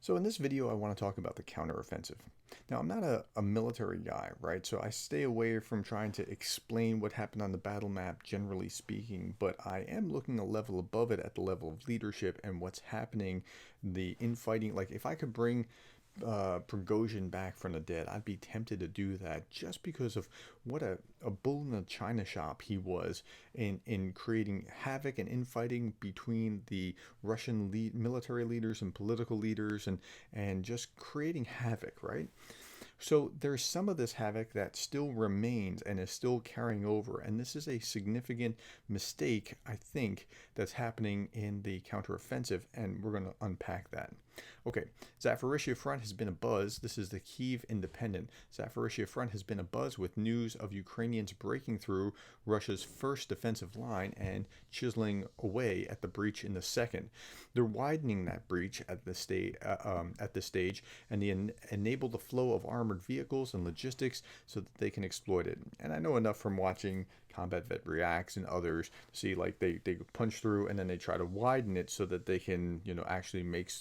So in this video, I want to talk about the counteroffensive. Now, I'm not a military guy, right? So I stay away from trying to explain what happened on the battle map, generally speaking, but I am looking a level above it at the level of leadership and what's happening, the infighting. Like if I could bring Prigozhin back from the dead, I'd be tempted to do that just because of what a bull in a china shop he was in creating havoc and infighting between the Russian military leaders and political leaders and just creating havoc, right? So there's some of this havoc that still remains and is still carrying over. And this is a significant mistake, I think, that's happening in the counteroffensive. And we're going to unpack that. Okay, Zaporizhzhia front has been a buzz. This is the Kyiv Independent. Zaporizhzhia front has been a buzz with news of Ukrainians breaking through Russia's first defensive line and chiseling away at the breach in the second. They're widening that breach at this stage, and they enable the flow of armored vehicles and logistics so that they can exploit it. And I know enough from watching Combat Vet Reacts and others to see like they punch through and then they try to widen it so that they can actually make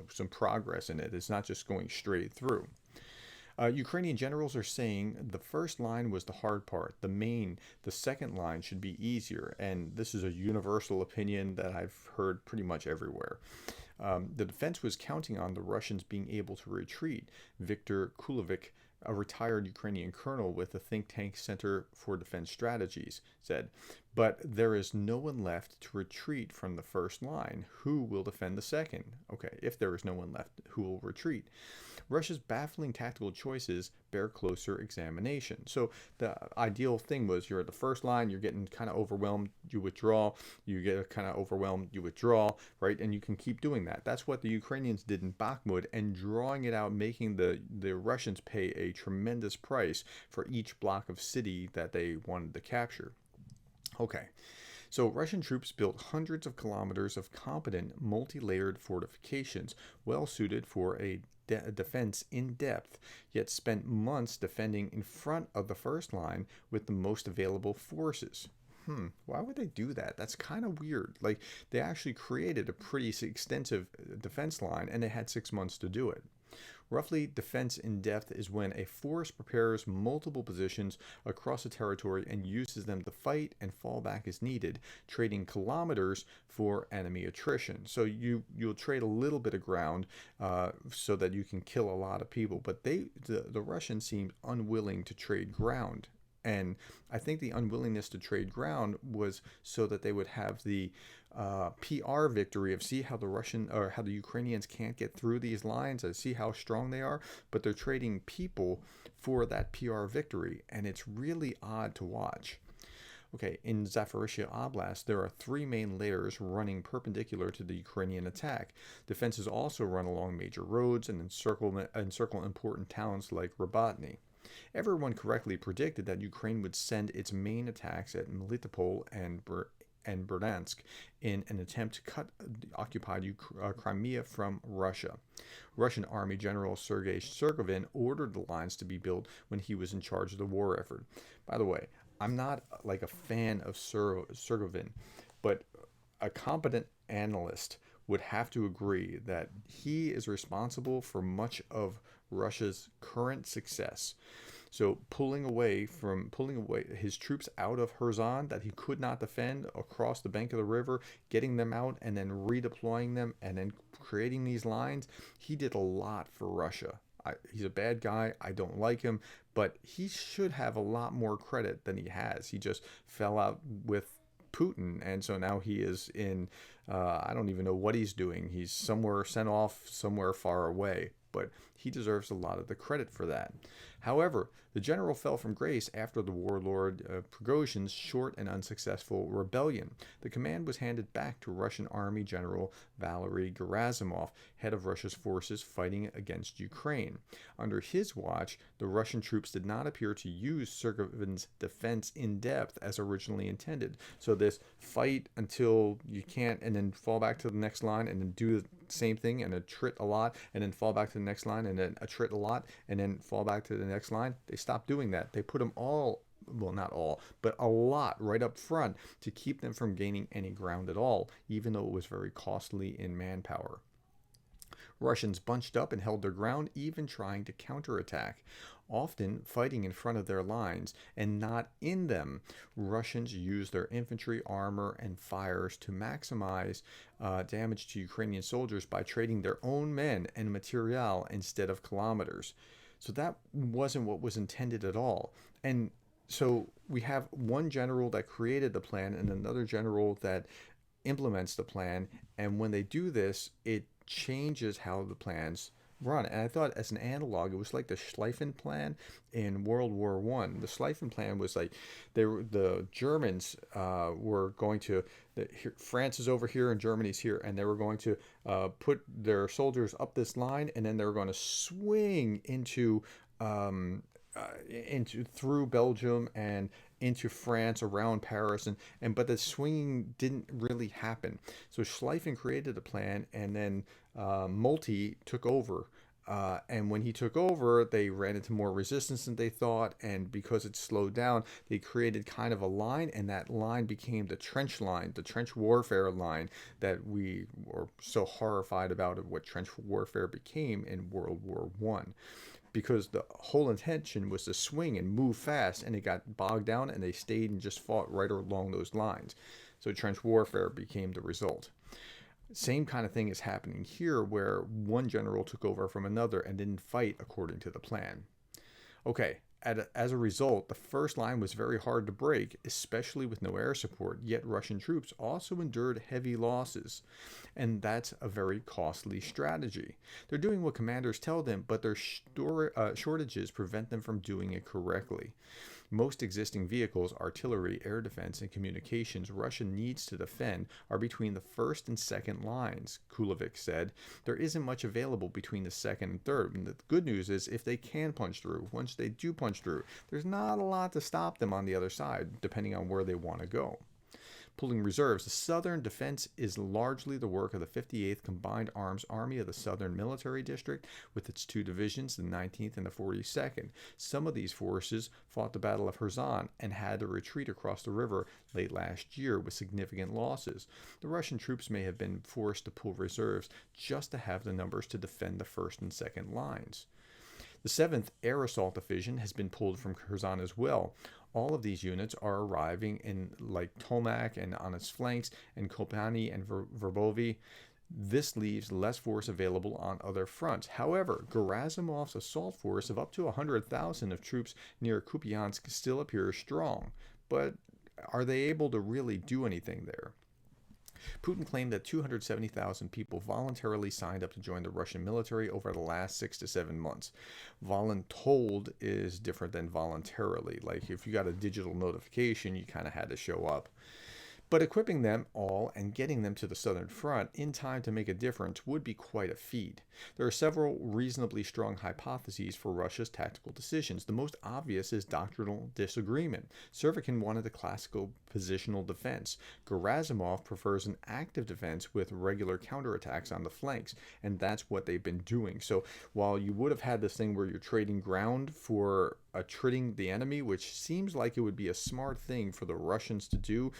some progress in it. It's not just going straight through. Ukrainian generals are saying the first line was the hard part. The second line should be easier. And this is a universal opinion that I've heard pretty much everywhere. The defense was counting on the Russians being able to retreat. Viktor Kulovic, a retired Ukrainian colonel with the think tank Center for Defense Strategies, said, but there is no one left to retreat from the first line. Who will defend the second? Okay, if there is no one left, who will retreat? Russia's baffling tactical choices bear closer examination. So the ideal thing was you're at the first line, you're getting kind of overwhelmed, you withdraw, you get kind of overwhelmed, you withdraw, right? And you can keep doing that. That's what the Ukrainians did in Bakhmut, and drawing it out, making the Russians pay a tremendous price for each block of city that they wanted to capture. Okay. So Russian troops built hundreds of kilometers of competent, multi-layered fortifications, well suited for a defense in depth, yet spent months defending in front of the first line with the most available forces. Why would they do that? That's kind of weird. Like, they actually created a pretty extensive defense line, and they had 6 months to do it. Roughly, defense in depth is when a force prepares multiple positions across a territory and uses them to fight and fall back as needed, trading kilometers for enemy attrition. So you'll trade a little bit of ground so that you can kill a lot of people, but the Russians seemed unwilling to trade ground. And I think the unwillingness to trade ground was so that they would have the PR victory of see how the Ukrainians can't get through these lines and see how strong they are, but they're trading people for that PR victory, and it's really odd to watch. Okay, in Zaporizhzhia Oblast, there are 3 main layers running perpendicular to the Ukrainian attack. Defenses also run along major roads and encircle important towns like Robatny. Everyone correctly predicted that Ukraine would send its main attacks at Melitopol and Bryansk in an attempt to cut occupied Crimea from Russia. Russian Army General Sergei Sergovin ordered the lines to be built when he was in charge of the war effort. By the way, I'm not like a fan of Sergovin, but a competent analyst would have to agree that he is responsible for much of Russia's current success. So pulling away his troops out of Kherson that he could not defend across the bank of the river, getting them out and then redeploying them and then creating these lines, he did a lot for Russia. He's a bad guy. I don't like him, but he should have a lot more credit than he has. He just fell out with Putin, and so now he is in I don't even know what he's doing. He's somewhere sent off somewhere far away, but he deserves a lot of the credit for that. However, the general fell from grace after the warlord Prigozhin's short and unsuccessful rebellion. The command was handed back to Russian Army General Valery Gerasimov, head of Russia's forces fighting against Ukraine. Under his watch, the Russian troops did not appear to use Sergovin's defense in depth as originally intended. So this fight until you can't and then fall back to the next line and then do the same thing and attrit a lot and then fall back to the next line and then attrit a lot and then fall back to the next line. They stopped doing that. They put them all, well, not all, but a lot right up front to keep them from gaining any ground at all, even though it was very costly in manpower. Russians bunched up and held their ground, even trying to counterattack, often fighting in front of their lines and not in them. Russians used their infantry, armor, and fires to maximize damage to Ukrainian soldiers by trading their own men and material instead of kilometers. So that wasn't what was intended at all. And so we have one general that created the plan and another general that implements the plan. And when they do this, it changes how the plans run. And I thought, as an analog, it was like the Schleifen plan in World War One. The Schleifen plan was like the Germans were going to France is over here and Germany's here, and they were going to put their soldiers up this line, and then they were going to swing into through Belgium and into France, around Paris, and but the swinging didn't really happen. So Schleifen created a plan, and then Moltke took over. And when he took over, they ran into more resistance than they thought, and because it slowed down, they created kind of a line, and that line became the trench line, the trench warfare line that we were so horrified about of what trench warfare became in World War One. Because the whole intention was to swing and move fast, and it got bogged down, and they stayed and just fought right along those lines. So trench warfare became the result. Same kind of thing is happening here, where one general took over from another and didn't fight according to the plan. Okay, as a result, the first line was very hard to break, especially with no air support, yet Russian troops also endured heavy losses. And that's a very costly strategy. They're doing what commanders tell them, but their shortages prevent them from doing it correctly. Most existing vehicles, artillery, air defense, and communications Russia needs to defend are between the first and second lines, Kulovic said. There isn't much available between the second and third. And the good news is, if they can punch through, once they do punch through, there's not a lot to stop them on the other side, depending on where they want to go. Pulling reserves, the Southern defense is largely the work of the 58th Combined Arms Army of the Southern Military District, with its two divisions, the 19th and the 42nd. Some of these forces fought the Battle of Kherson and had to retreat across the river late last year with significant losses. The Russian troops may have been forced to pull reserves just to have the numbers to defend the first and second lines. The 7th Air Assault Division has been pulled from Kherson as well. All of these units are arriving in like Tomak and on its flanks, and Kopani and Verbovi. This leaves less force available on other fronts. However, Gerasimov's assault force of up to 100,000 of troops near Kupiansk still appears strong. But are they able to really do anything there? Putin claimed that 270,000 people voluntarily signed up to join the Russian military over the last 6 to 7 months. Voluntold is different than voluntarily. Like, if you got a digital notification, you kind of had to show up. But equipping them all and getting them to the Southern Front in time to make a difference would be quite a feat. There are several reasonably strong hypotheses for Russia's tactical decisions. The most obvious is doctrinal disagreement. Servekin wanted a classical positional defense. Gerasimov prefers an active defense with regular counterattacks on the flanks, and that's what they've been doing. So while you would have had this thing where you're trading ground for attriting the enemy, which seems like it would be a smart thing for the Russians to do,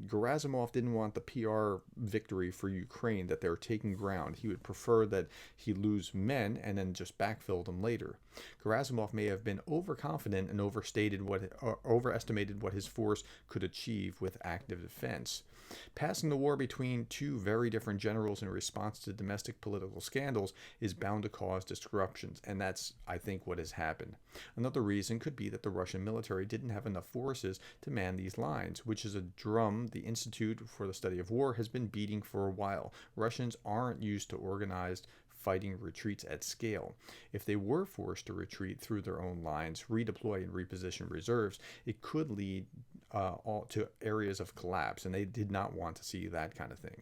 Gerasimov didn't want the PR victory for Ukraine that they're taking ground. He would prefer that he lose men and then just backfill them later. Gerasimov may have been overconfident and overestimated what his force could achieve with active defense. Passing the war between two very different generals in response to domestic political scandals is bound to cause disruptions, and that's, I think, what has happened. Another reason could be that the Russian military didn't have enough forces to man these lines, which is a drum the Institute for the Study of War has been beating for a while. Russians aren't used to organized fighting retreats at scale. If they were forced to retreat through their own lines, redeploy and reposition reserves, it could lead all to areas of collapse, and they did not want to see that kind of thing.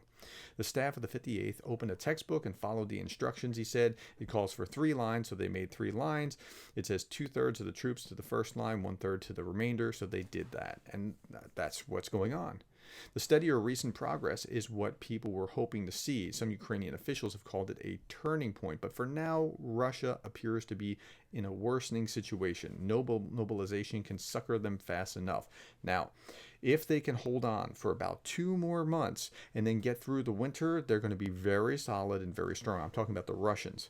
The staff of the 58th opened a textbook and followed the instructions, he said. It calls for 3 lines, so they made 3 lines. It says 2/3 of the troops to the first line, 1/3 to the remainder, so they did that, and that's what's going on. The steady or recent progress is what people were hoping to see. Some Ukrainian officials have called it a turning point, but for now, Russia appears to be in a worsening situation. No mobilization can succor them fast enough. Now, If they can hold on for about 2 more months and then get through the winter, they're going to be very solid and very strong. I'm talking about the Russians.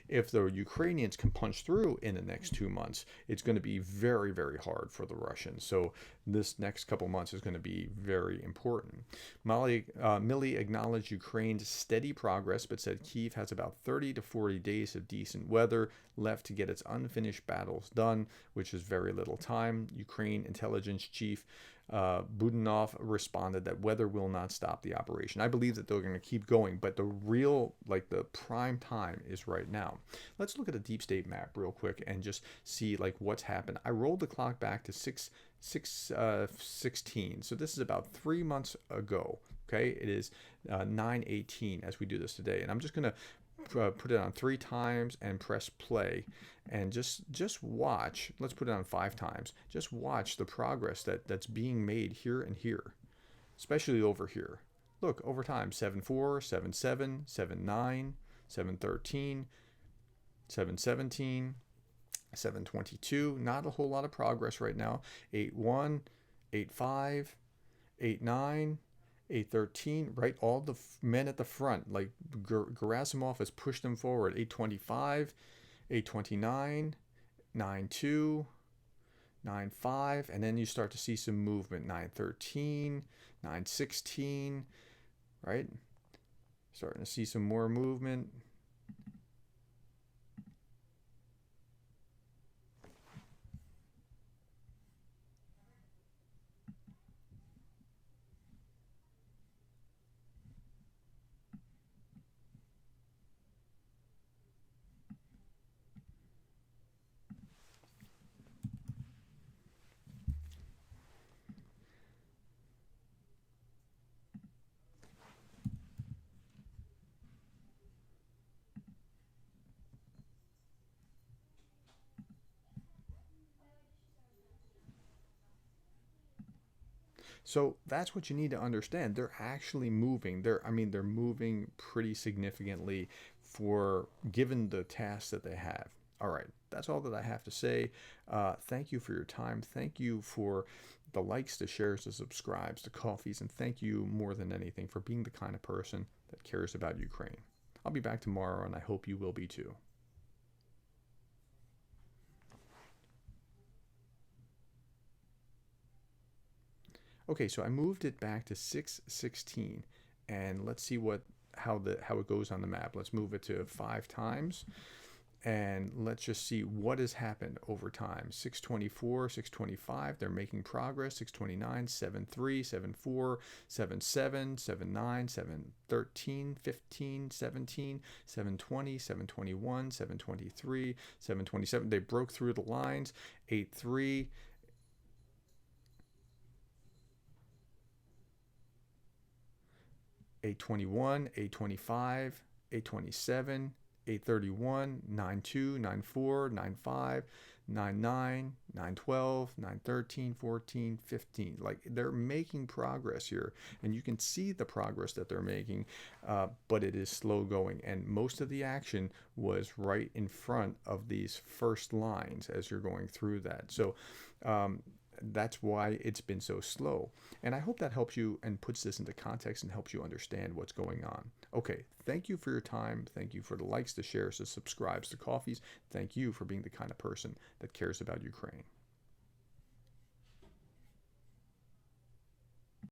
If the Ukrainians can punch through in the next 2 months, it's going to be very, very hard for the Russians. So this next couple months is going to be very important. Milley acknowledged Ukraine's steady progress, but said Kyiv has about 30 to 40 days of decent weather left to get its unfinished battles done, which is very little time. Ukraine intelligence chief Budanov responded that weather will not stop the operation. I believe that they're going to keep going, but the real, like the prime time is right now. Let's look at a deep state map real quick and just see like what's happened. I rolled the clock back to 16. So this is about 3 months ago. Okay, it is 9:18 as we do this today, and I'm just going to put it on 3 times and press play and just watch. Let's put it on 5 times. Just watch the progress that's being made here and here, especially over here. Look, over time, 7-4, 7-7, 7-9, 7-13, 7-17, 7-22. Not a whole lot of progress right now. 8-1, 8-5, 8-9, 8-13, right? All the men at the front, like Gerasimov has pushed them forward. 8-25, 8-29, 9-2, 9-5, and then you start to see some movement. 9-13, 9-16, right? Starting to see some more movement. So that's what you need to understand. They're actually moving. They're moving pretty significantly for given the tasks that they have. All right, that's all that I have to say. Thank you for your time. Thank you for the likes, the shares, the subscribes, the coffees, and thank you more than anything for being the kind of person that cares about Ukraine. I'll be back tomorrow, and I hope you will be too. Okay, so I moved it back to 616, and let's see how it goes on the map. Let's move it to 5 times, and let's just see what has happened over time. 624, 625, they're making progress. 629, 73, 74, 77, 79, 713, 15, 17, 720, 721, 723, 727. They broke through the lines. 83, 821, 825, 827, 831, 92, 94, 95, 99, 912, 913, 14, 15. Like they're making progress here, and you can see the progress that they're making, but it is slow going. And most of the action was right in front of these first lines as you're going through that. So, that's why it's been so slow. And I hope that helps you and puts this into context and helps you understand what's going on. Okay, thank you for your time. Thank you for the likes, the shares, the subscribes, the coffees. Thank you for being the kind of person that cares about Ukraine.